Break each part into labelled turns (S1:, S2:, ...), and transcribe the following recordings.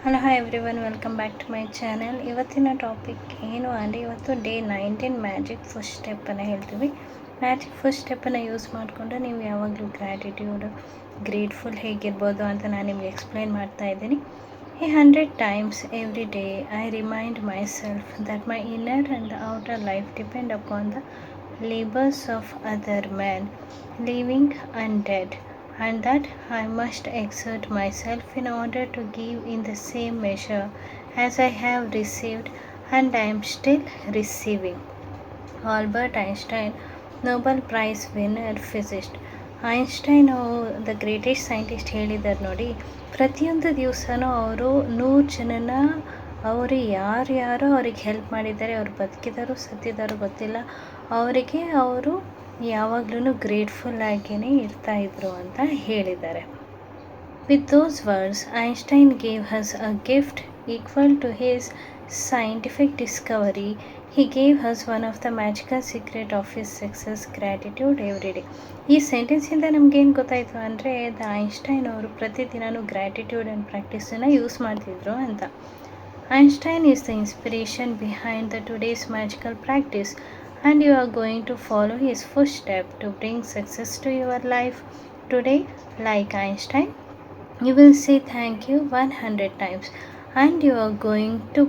S1: Hello hi everyone, welcome back to my channel. ಇವತ್ತಿನ topic ಏನು ಅಂದರೆ ಇವತ್ತು ಡೇ 19 ಮ್ಯಾಜಿಕ್ ಫಸ್ಟ್ ಸ್ಟೆಪ್ಪನ್ನು ಹೇಳ್ತೀವಿ. ಮ್ಯಾಜಿಕ್ ಫಸ್ಟ್ ಸ್ಟೆಪ್ಪನ್ನು ಯೂಸ್ ಮಾಡಿಕೊಂಡು ನೀವು ಯಾವಾಗಲೂ ಗ್ರೇಟ್ಫುಲ್ ಹೇಗಿರ್ಬೋದು ಅಂತ ನಾನು ನಿಮಗೆ ಎಕ್ಸ್ಪ್ಲೈನ್ ಮಾಡ್ತಾ ಇದ್ದೀನಿ. 100 times every day I remind myself that my inner and outer life depend upon the labors of other men, living and dead, and that I must exert myself in order to give in the same measure as I have received and I am still receiving. Albert Einstein, Nobel prize winner physicist. Einstein the greatest scientist ಹೇಳಿದ್ದಾರೆ ನೋಡಿ, ಪ್ರತಿಯೊಂದು ದಿವಸನೂ ಅವರು 100 ಜನನ ಅವರು ಯಾರ್ಯಾರೋ ಅವ್ರಿಗೆ help ಮಾಡಿದ್ದಾರೆ, ಅವ್ರು ಬದುಕಿದಾರೋ ಸತ್ತಿದಾರೋ ಗೊತ್ತಿಲ್ಲ, ಅವರಿಗೆ ಅವರು ಯಾವಾಗಲೂ ಗ್ರೇಟ್ಫುಲ್ ಆಗಿಯೇ ಇರ್ತಾಯಿದ್ರು ಅಂತ ಹೇಳಿದ್ದಾರೆ. With those words, Einstein gave us a gift equal to his scientific discovery. He gave us one of the magical secret of his success, gratitude every day. ಈ ಸೆಂಟೆನ್ಸಿಂದ ನಮಗೇನು ಗೊತ್ತಾಯಿತು ಅಂದರೆ ಐನ್ಸ್ಟೈನ್ ಅವರು ಪ್ರತಿದಿನವೂ ಗ್ರ್ಯಾಟಿಟ್ಯೂಡ್ ಆ್ಯಂಡ್ ಪ್ರಾಕ್ಟೀಸನ್ನು ಯೂಸ್ ಮಾಡ್ತಿದ್ರು ಅಂತ. Einstein is the inspiration behind the today's magical practice, and you are going to follow his footsteps to bring success to your life. Today, like Einstein, you will say thank you 100 times, and you are going to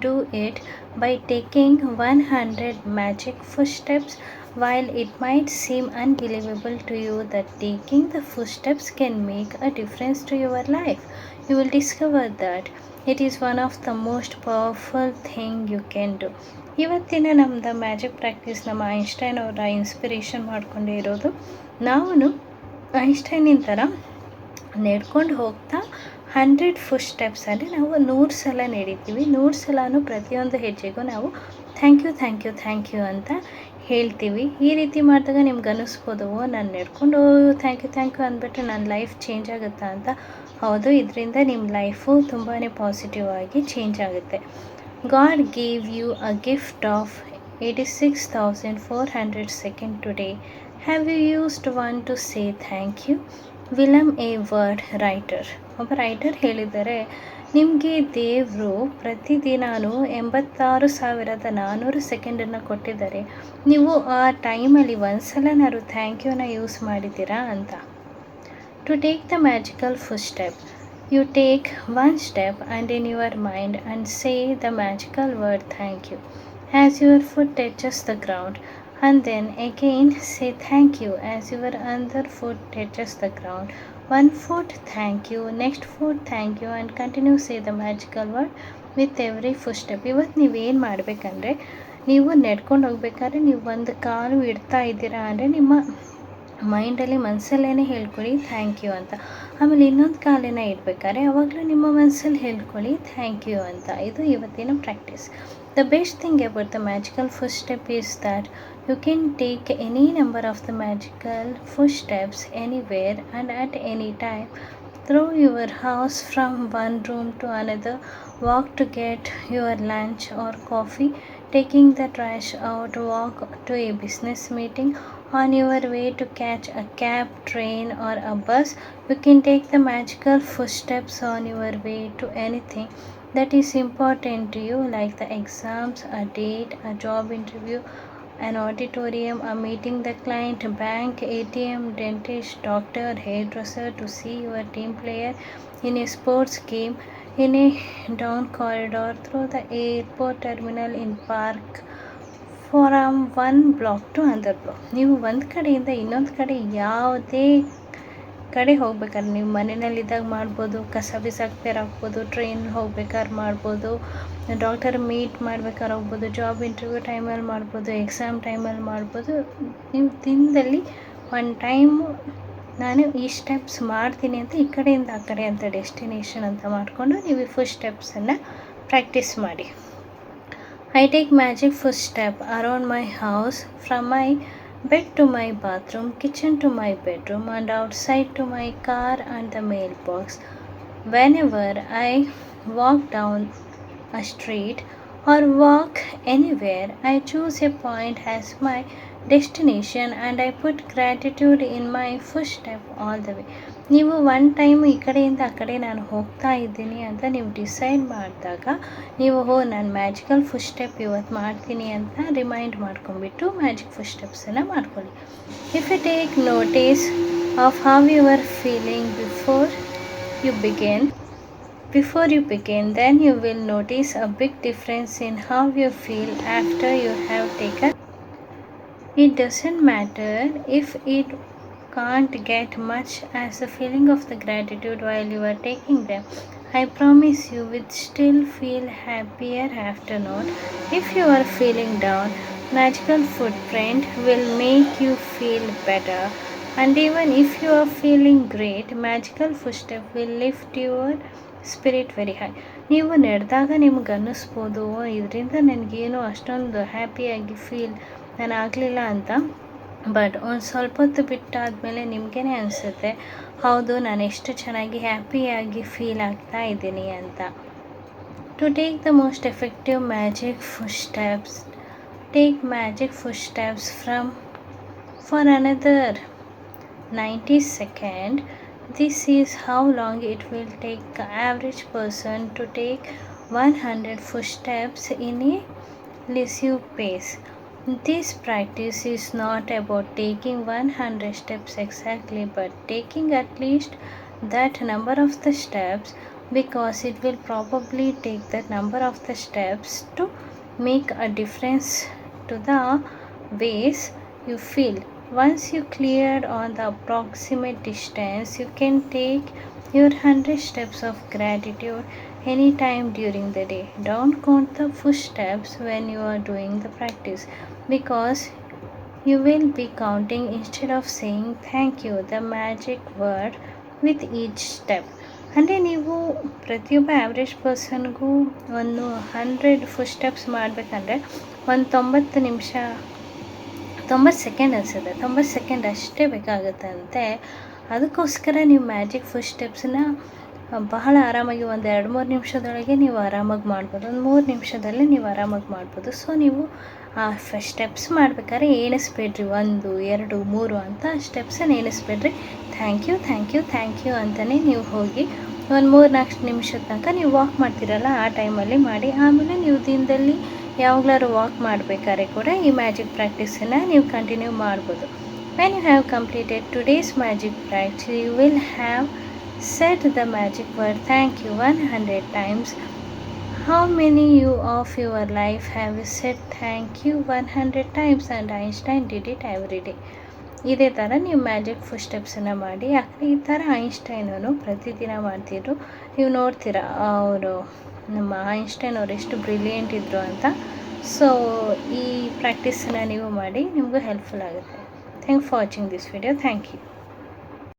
S1: do it by taking 100 magic footsteps. While it might seem unbelievable to you that taking the footsteps can make a difference to your life, you will discover that it is one of the most powerful thing you can do. ಇವತ್ತಿನ ನಮ್ಮದು magic practice ನಮ್ಮ Einstein ಅವರ inspiration ಮಾಡಿಕೊಂಡೇ ಇರೋದು. ನಾವು ಐನ್ಸ್ಟೈನಿನ ಥರ ನಡ್ಕೊಂಡು ಹೋಗ್ತಾ 100 ಫುಟ್ ಸ್ಟೆಪ್ಸ್ ಅಂದರೆ ನಾವು 100 ಸಲ ನಡೀತೀವಿ. 100 ಸಲನೂ ಪ್ರತಿಯೊಂದು ಹೆಜ್ಜೆಗೂ ನಾವು ಥ್ಯಾಂಕ್ ಯು ಅಂತ ಹೇಳ್ತೀವಿ. ಈ ರೀತಿ ಮಾಡಿದಾಗ ನಿಮ್ಗೆ ಅನ್ನಿಸ್ಬೋದು, ನಾನು ನಡ್ಕೊಂಡು ಥ್ಯಾಂಕ್ ಯು ಅಂದ್ಬಿಟ್ರೆ ನನ್ನ ಲೈಫ್ ಚೇಂಜ್ ಆಗುತ್ತಾ ಅಂತ. ಹೌದು, ಇದರಿಂದ ನಿಮ್ಮ ಲೈಫು ತುಂಬಾ ಪಾಸಿಟಿವ್ ಆಗಿ ಚೇಂಜ್ ಆಗುತ್ತೆ. God gave you a gift of 86,400 seconds today. Have you used one to say thank you? William A Ward writer, ಒಬ್ಬ ರೈಟರ್ ಹೇಳಿದ್ದಾರೆ, ನಿಮಗೆ ದೇವರು ಪ್ರತಿದಿನವೂ 86,400 ಸೆಕೆಂಡನ್ನು ಕೊಟ್ಟಿದ್ದಾರೆ. ನೀವು ಆ ಟೈಮಲ್ಲಿ ಒಂದು ಸಲನಾದ್ರು ಥ್ಯಾಂಕ್ ಯುನ ಯೂಸ್ ಮಾಡಿದ್ದೀರಾ ಅಂತ. To take the magical first step, you take one step and in your mind and say the magical word thank you as your foot touches the ground, and then again say thank you as your other foot touches the ground. One foot thank you, next foot thank you, and continue say the magical word with every footstep. ಇವತ್ತು ನೀವೇನು ಮಾಡಬೇಕಂದ್ರೆ, ನೀವು ನಡ್ಕೊಂಡು ಹೋಗ್ಬೇಕಾದ್ರೆ ನೀವು ಒಂದು ಕಾಲು ಇಡ್ತಾ ಇದ್ದೀರಾ ಅಂದರೆ ನಿಮ್ಮ ಮೈಂಡಲ್ಲಿ ಮನಸ್ಸಲ್ಲೇ ಹೇಳ್ಕೊಳ್ಳಿ ಥ್ಯಾಂಕ್ ಯು ಅಂತ. ಆಮೇಲೆ ಇನ್ನೊಂದು ಕಾಲಿನ ಇಡಬೇಕಾದ್ರೆ ಅವಾಗಲೂ ನಿಮ್ಮ ಮನಸ್ಸಲ್ಲಿ ಹೇಳ್ಕೊಳ್ಳಿ ಥ್ಯಾಂಕ್ ಯು ಅಂತ. ಇದು ಇವತ್ತಿನ practice. The best thing about the magical first step is that you can take any number of the magical first steps anywhere and at any time through your house, from one room to another, walk to get your lunch or coffee, taking the trash out, walk to a business meeting, on your way to catch a cab, train or a bus. You can take the magical footsteps on your way to anything that is important to you, like the exams, a date, a job interview, an auditorium, a meeting the client, bank, ATM, dentist, doctor, hairdresser, to see your team player in a sports game, in a down corridor, through the airport terminal, in park, from one block to another block. ನೀವು ಒಂದು ಕಡೆಯಿಂದ ಇನ್ನೊಂದು ಕಡೆ ಯಾವುದೇ ಕಡೆ ಹೋಗ್ಬೇಕಾದ್ರೆ ನೀವು ಮನೆಯಲ್ಲಿದ್ದಾಗ ಮಾಡ್ಬೋದು, ಕಸ ಬಿಸಾಕ್ಬೇಕಾದ್ರೆ ಆಗ್ಬೋದು, ಟ್ರೈನ್ ಹೋಗ್ಬೇಕಾದ್ರೆ ಮಾಡ್ಬೋದು, ಡಾಕ್ಟರ್ ಮೀಟ್ ಮಾಡ್ಬೇಕಾದ್ರೆ ಹೋಗ್ಬೋದು, ಜಾಬ್ ಇಂಟರ್ವ್ಯೂ ಟೈಮಲ್ಲಿ ಮಾಡ್ಬೋದು, ಎಕ್ಸಾಮ್ ಟೈಮಲ್ಲಿ ಮಾಡ್ಬೋದು. ನೀವು ದಿನದಲ್ಲಿ ಒಂದು ಟೈಮು ನಾನು ಈ ಸ್ಟೆಪ್ಸ್ ಮಾಡ್ತೀನಿ ಅಂತ ಈ ಕಡೆಯಿಂದ ಆ ಕಡೆ ಅಂತ ಡೆಸ್ಟಿನೇಷನ್ ಅಂತ ಮಾಡಿಕೊಂಡು ನೀವು ಈ ಫಸ್ಟ್ ಸ್ಟೆಪ್ಸನ್ನು ಪ್ರಾಕ್ಟೀಸ್ ಮಾಡಿ. I take magic first step around my house, from my bed to my bathroom, kitchen to my bedroom, and outside to my car and the mailbox. Whenever I walk down a street or walk anywhere, I choose a point as my destination and I put gratitude in my first step all the way. ನೀವು one time ಈ ಕಡೆಯಿಂದ ಆ ಕಡೆ ನಾನು ಹೋಗ್ತಾ ಇದ್ದೀನಿ ಅಂತ ನೀವು ಡಿಸೈಡ್ ಮಾಡಿದಾಗ ನೀವು ನಾನು ಮ್ಯಾಜಿಕಲ್ ಫುಡ್ ಸ್ಟೆಪ್ ಇವತ್ತು ಮಾಡ್ತೀನಿ ಅಂತ ರಿಮೈಂಡ್ ಮಾಡ್ಕೊಂಬಿಟ್ಟು ಮ್ಯಾಜಿಕ್ ಫುಡ್ ಸ್ಟೆಪ್ಸನ್ನು ಮಾಡ್ಕೊಳ್ಳಿ. If you take notice of how you are feeling you begin before you begin, then you will notice a big difference in how you feel after you have taken. It doesn't matter if it can't get much as a feeling of the gratitude while you are taking them. I promise you will still feel happier afternoon. If you are feeling down, magical footprint will make you feel better. And even if you are feeling great, magical footstep will lift your spirit very high. ನೀವು ನಡೆದಾಗ ನಿಮ್ಗೆ ಅನ್ನಿಸ್ಬೋದು ಇದರಿಂದ ನನಗೇನು ಅಷ್ಟೊಂದು ಹ್ಯಾಪಿಯಾಗಿ feel ನಾನು ಆಗಲಿಲ್ಲ ಅಂತ. But ಒಂದು ಸ್ವಲ್ಪ ಹೊತ್ತು ಬಿಟ್ಟಾದಮೇಲೆ ನಿಮಗೇ ಅನಿಸುತ್ತೆ ಹೌದು ನಾನು ಎಷ್ಟು ಚೆನ್ನಾಗಿ ಹ್ಯಾಪಿಯಾಗಿ ಫೀಲ್ ಆಗ್ತಾ ಇದ್ದೀನಿ ಅಂತ. To take the most effective magic food steps, take magic food steps for another 90 seconds. This is how long it will take the average person to take 100 footsteps in a linear pace. This practice is not about taking 100 steps exactly, but taking at least that number of the steps, because it will probably take that number of the steps to make a difference to the ways you feel. Once you cleared on the approximate distance, you can take your 100 steps of gratitude anytime during the day. Don't count the footsteps when you are doing the practice, because you will be counting instead of saying thank you, the magic word with each step. ಅಂದರೆ ನೀವು ಪ್ರತಿಯೊಬ್ಬ average ಪರ್ಸನ್ಗೂ ಒಂದು 100 foot steps ಮಾಡಬೇಕಂದ್ರೆ ಒಂದು 90 second ಅನಿಸುತ್ತೆ, 90 second ಅಷ್ಟೇ ಬೇಕಾಗುತ್ತಂತೆ. ಅದಕ್ಕೋಸ್ಕರ ನೀವು ಮ್ಯಾಜಿಕ್ ಫುಡ್ ಸ್ಟೆಪ್ಸನ್ನ ಬಹಳ ಆರಾಮಾಗಿ ಒಂದು 2-3 ನಿಮಿಷದೊಳಗೆ ನೀವು ಆರಾಮಾಗಿ ಮಾಡ್ಬೋದು, ಒಂದು 3 ನಿಮಿಷದಲ್ಲಿ ನೀವು ಆರಾಮಾಗಿ ಮಾಡ್ಬೋದು. ಸೊ ನೀವು ಆ ಸ್ಟೆಪ್ಸ್ ಮಾಡ್ಬೇಕಾದ್ರೆ ಎಣಿಸ್ಬೇಡ್ರಿ 1 2 3 ಅಂತ ಸ್ಟೆಪ್ಸನ್ನು ಎಣಿಸ್ಬೇಡ್ರಿ. Thank you thank you thank you ಅಂತಲೇ ನೀವು ಹೋಗಿ ಒಂದು 3-4 ನಿಮಿಷದ ತನಕ ನೀವು ವಾಕ್ ಮಾಡ್ತೀರಲ್ಲ ಆ ಟೈಮಲ್ಲಿ ಮಾಡಿ. ಆಮೇಲೆ ನೀವು ದಿನದಲ್ಲಿ ಯಾವಾಗಲಾದ್ರು ವಾಕ್ ಮಾಡಬೇಕಾದ್ರೆ ಕೂಡ ಈ ಮ್ಯಾಜಿಕ್ ಪ್ರಾಕ್ಟೀಸನ್ನು ನೀವು ಕಂಟಿನ್ಯೂ ಮಾಡ್ಬೋದು. When you have completed today's magic practice, you will have said the magic word thank you 100 times. How many of your life have you said thank you 100 times? And Einstein did it every day. ಇದೇ ಥರ ನೀವು magic food ಸ್ಟೆಪ್ಸನ್ನು ಮಾಡಿ. ಯಾಕಂದರೆ ಈ ಥರ ಐನ್ಸ್ಟೈನೂ ಪ್ರತಿದಿನ ಮಾಡ್ತಿದ್ರು. ನೀವು ನೋಡ್ತೀರಾ ಅವರು ನಮ್ಮ ಐನ್ಸ್ಟೈನ್ ಅವರು ಎಷ್ಟು ಬ್ರಿಲಿಯಂಟ್ ಇದ್ದರು ಅಂತ. ಸೊ ಈ ಪ್ರಾಕ್ಟೀಸನ್ನು ನೀವು ಮಾಡಿ, ನಿಮಗೂ ಹೆಲ್ಪ್ಫುಲ್ ಆಗುತ್ತೆ. Thank for watching this video. Thank you.